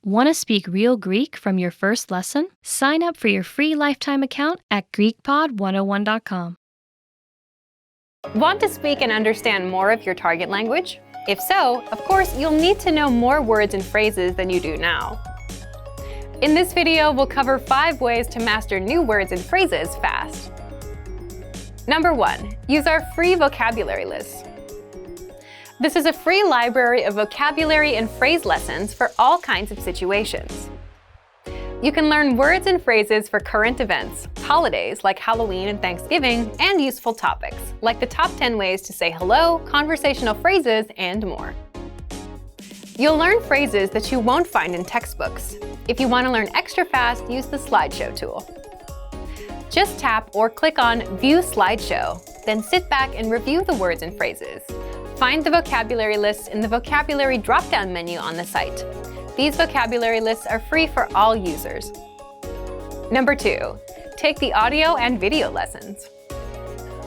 Want to speak real Greek from your first lesson? Sign up for your free lifetime account at GreekPod101.com. Want to speak and understand more of your target language? If so, of course, you'll need to know more words and phrases than you do now. In this video, we'll cover 5 ways to master new words and phrases fast. Number 1. Use our free vocabulary list. This is a free library of vocabulary and phrase lessons for all kinds of situations. You can learn words and phrases for current events, holidays like Halloween and Thanksgiving, and useful topics like the top 10 ways to say hello, conversational phrases, and more. You'll learn phrases that you won't find in textbooks. If you want to learn extra fast, use the slideshow tool. Just tap or click on View Slideshow, then sit back and review the words and phrases. Find the vocabulary lists in the vocabulary drop-down menu on the site. These vocabulary lists are free for all users. Number 2. Take the audio and video lessons.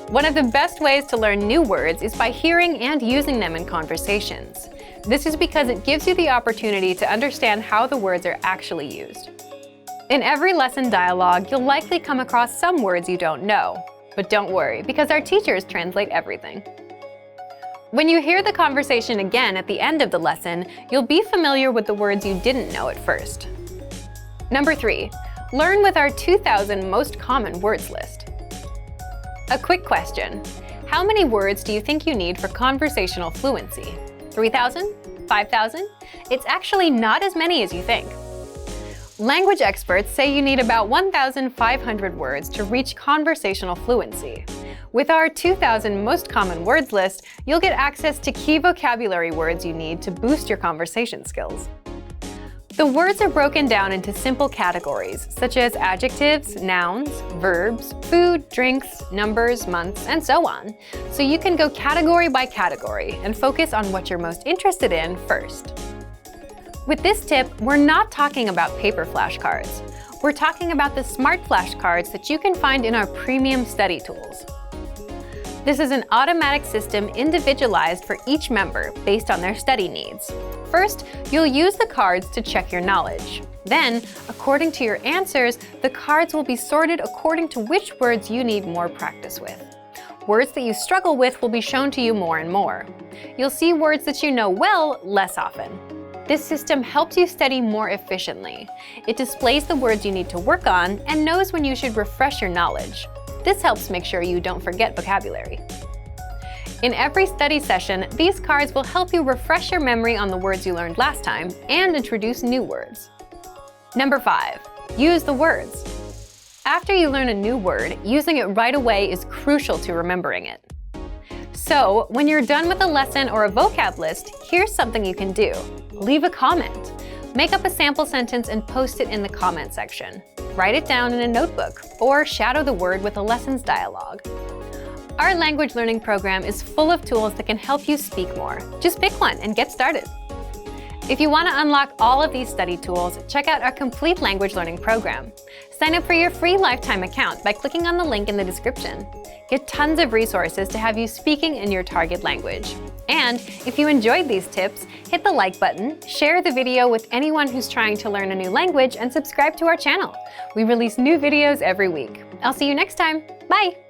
One of the best ways to learn new words is by hearing and using them in conversations. This is because it gives you the opportunity to understand how the words are actually used. In every lesson dialogue, you'll likely come across some words you don't know. But don't worry, because our teachers translate everything. When you hear the conversation again at the end of the lesson, you'll be familiar with the words you didn't know at first. Number 3. Learn with our 2,000 most common words list. A quick question. How many words do you think you need for conversational fluency? 3,000? 5,000? It's actually not as many as you think. Language experts say you need about 1,500 words to reach conversational fluency. With our 2,000 most common words list, you'll get access to key vocabulary words you need to boost your conversation skills. The words are broken down into simple categories, such as adjectives, nouns, verbs, food, drinks, numbers, months, and so on. So you can go category by category and focus on what you're most interested in first. With this tip, we're not talking about paper flashcards. We're talking about the smart flashcards that you can find in our premium study tools. This is an automatic system individualized for each member based on their study needs. First, you'll use the cards to check your knowledge. Then, according to your answers, the cards will be sorted according to which words you need more practice with. Words that you struggle with will be shown to you more and more. You'll see words that you know well less often. This system helps you study more efficiently. It displays the words you need to work on and knows when you should refresh your knowledge. This helps make sure you don't forget vocabulary. In every study session, these cards will help you refresh your memory on the words you learned last time and introduce new words. Number 5. Use the words. After you learn a new word, using it right away is crucial to remembering it. So, when you're done with a lesson or a vocab list, here's something you can do. Leave a comment. Make up a sample sentence and post it in the comment section. Write it down in a notebook, or shadow the word with a lessons dialogue. Our language learning program is full of tools that can help you speak more. Just pick one and get started. If you want to unlock all of these study tools, check out our complete language learning program. Sign up for your free lifetime account by clicking on the link in the description. Get tons of resources to have you speaking in your target language. And if you enjoyed these tips, hit the like button, share the video with anyone who's trying to learn a new language, and subscribe to our channel. We release new videos every week. I'll see you next time. Bye!